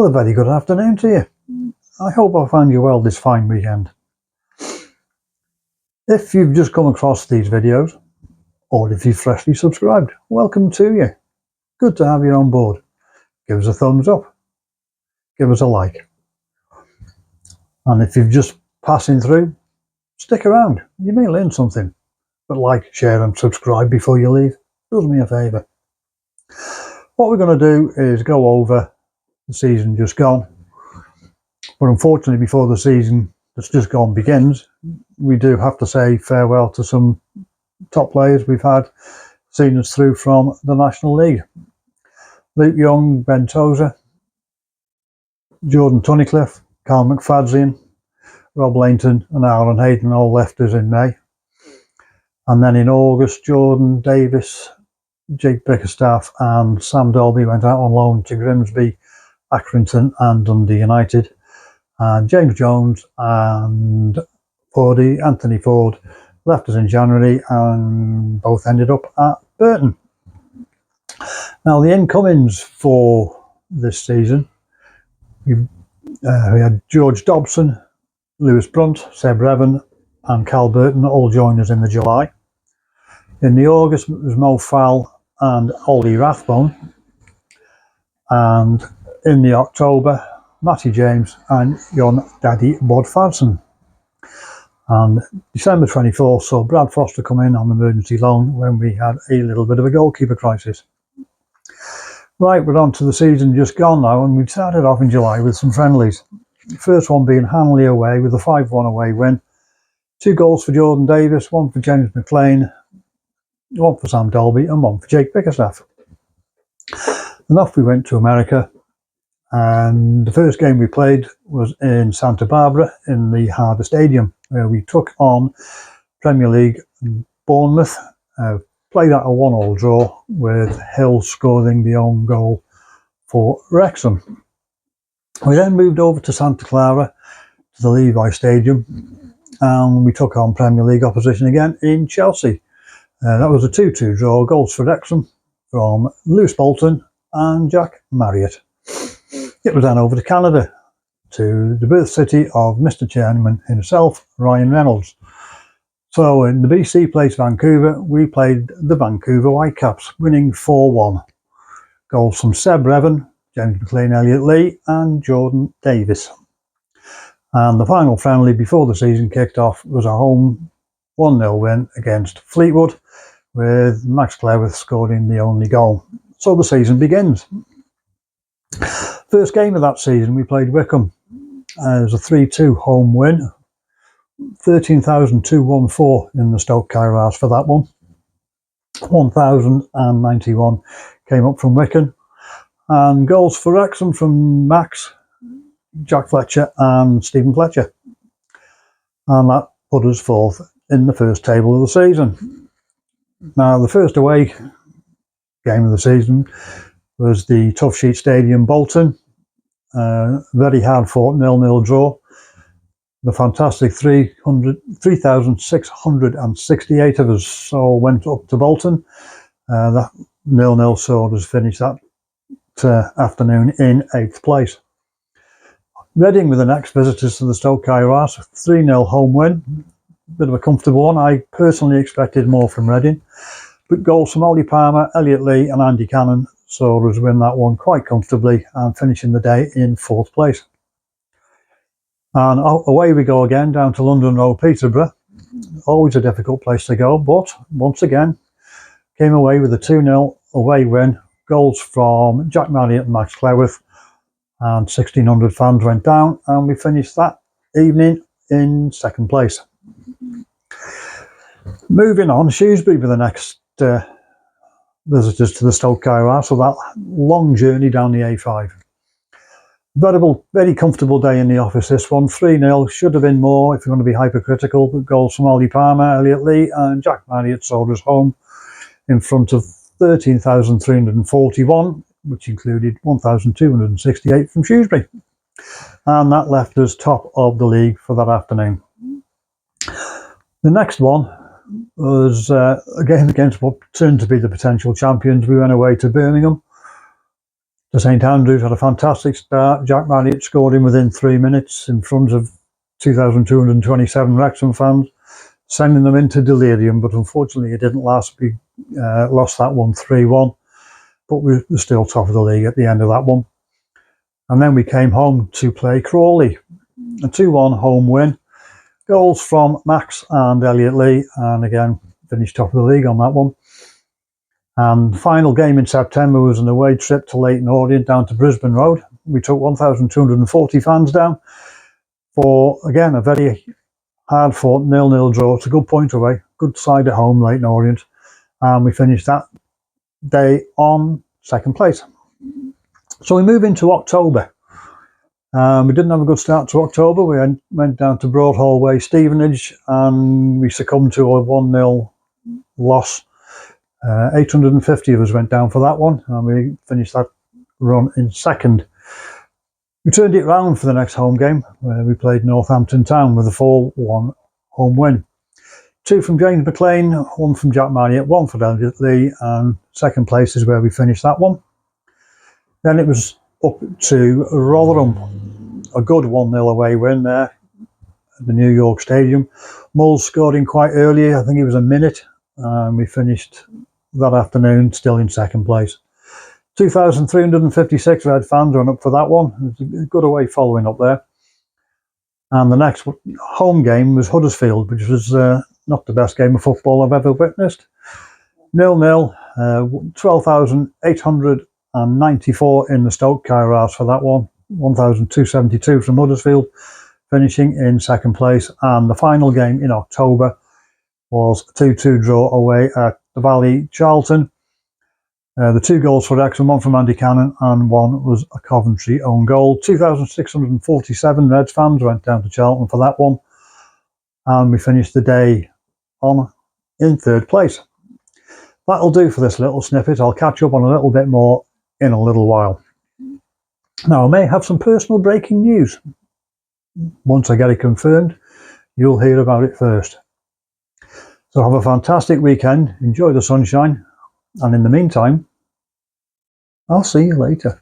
Well, a very good afternoon to you. I hope I find you well this fine weekend. If you've just come across these videos, or if you've freshly subscribed, welcome to you. Good to have you on board. Give us a thumbs up. Give us a like. And if you're just passing through, stick around. You may learn something. But like, share and subscribe before you leave. Does me a favour. What we're going to do is go over the season just gone. But unfortunately, before the season that's just gone begins, we do have to say farewell to some top players we've had seen us through from the National League. Luke Young, Ben Tozer, Jordan Tunnicliffe, Carl McFadzean, Rob Lainton and Aaron Hayden all left us in May. And then in August, Jordan Davis, Jake Bickerstaff and Sam Dolby went out on loan to Grimsby, Accrington and Dundee United. And James Jones and Anthony Ford left us in January and both ended up at Burton. Now the incomings for this season, we had George Dobson, Lewis Brunt, Seb Revan and Cal Burton all joined us in the July. In the August it was Mo Fowle and Ollie Rathbone, and in the October Matty James and Jon Daddy Bodvarsson. And December 24th saw Brad Foster come in on emergency loan when we had a little bit of a goalkeeper crisis. Right, we're on to the season just gone now, and we started off in July with some friendlies. The first one being Hanley away with a 5-1 away win. 2 goals for Jordan Davis, 1 for James McLean, 1 for Sam Dolby and 1 for Jake Bickerstaff. And off we went to America, and the first game we played was in Santa Barbara in the Harder Stadium, where we took on Premier League Bournemouth. Played at a 1-1 draw with Hill scoring the own goal for Wrexham. We then moved over to Santa Clara to the Levi Stadium, and we took on Premier League opposition again in Chelsea. That was a 2-2 draw, goals for Wrexham from Lewis Bolton and Jack Marriott. It was then over to Canada, to the birth city of Mr. Chairman himself, Ryan Reynolds. So in the BC place Vancouver, we played the Vancouver Whitecaps, winning 4-1. Goals from Seb Revan, James McLean, Elliot Lee and Jordan Davis. And the final friendly before the season kicked off was a home 1-0 win against Fleetwood, with Max Cleworth scoring the only goal. So the season begins. First game of that season we played Wycombe. It was a 3-2 home win. 13,214 in the Stoke Kairos for that one. 1,091 came up from Wycombe. And goals for Wrexham from Max, Jack Fletcher and Stephen Fletcher. And that put us fourth in the first table of the season. Now the first away game of the season was the Tough Sheet Stadium Bolton. Very hard fought 0-0 draw. The fantastic 3,668 of us all went up to Bolton. That 0-0 saw us finish that afternoon in 8th place. Reading were the next visitors to the Stoke Kairos, 3-0 home win. Bit of a comfortable one. I personally expected more from Reading, but goals from Ollie Palmer, Elliot Lee and Andy Cannon saw us win that one quite comfortably and finishing the day in 4th place. And away we go again down to London Road, Peterborough. Always a difficult place to go, but once again came away with a 2-0 away win. Goals from Jack Marriott and Max Cleworth, and 1,600 fans went down, and we finished that evening in 2nd place. Moving on, Shrewsbury were the next visitors to the Stoke Kairos, so that long journey down the A5. Very comfortable day in the office, this one. 3-0, should have been more if you want to be hypercritical, but goals from Ollie Palmer, Elliot Lee and Jack Marriott sold us home in front of 13,341, which included 1,268 from Shrewsbury. And that left us top of the league for that afternoon. The next one was a game against what turned to be the potential champions. We went away to Birmingham The St Andrews had a fantastic start. Jack Marriott scored in within 3 minutes in front of 2,227 Wrexham fans, sending them into delirium, but unfortunately it didn't last. We lost that one 3-1, but we were still top of the league at the end of that one. And then we came home to play Crawley, a 2-1 home win. Goals from Max and Elliot Lee, and again finished top of the league on that one. And the final game in September was an away trip to Leyton Orient down to Brisbane Road. We took 1,240 fans down for, again, a very hard-fought 0-0 draw. It's a good point away, good side at home, Leyton Orient. And we finished that day on second place. So we move into October. We didn't have a good start to October. We went down to Broadhall Way, Stevenage, and we succumbed to a 1-0 loss. 850 of us went down for that one, and we finished that run in second. We turned it round for the next home game, where we played Northampton Town with a 4-1 home win. 2 from James McLean, 1 from Jack Marriott, 1 for Elliot Lee, and second place is where we finished that one. Then it was up to Rotherham, a good 1-0 away win there at the New York Stadium. Mull scored in quite early, I think it was a minute, and we finished that afternoon still in second place. 2,356 Red fans went up for that one. It was a good away following up there. And the next home game was Huddersfield, which was not the best game of football I've ever witnessed. 0-0, 12,894 in the Stoke Kairos for that one. 1,272 from Huddersfield, finishing in second place. And the final game in October was a 2-2 draw away at the Valley Charlton. The 2 goals for Wrexham, 1 from Andy Cannon and 1 was a Coventry own goal. 2,647 Reds fans went down to Charlton for that one, and we finished the day in third place. That'll do for this little snippet. I'll catch up on a little bit more in a little while. Now, I may have some personal breaking news. Once I get it confirmed, you'll hear about it first. So have a fantastic weekend, enjoy the sunshine, and in the meantime, I'll see you later.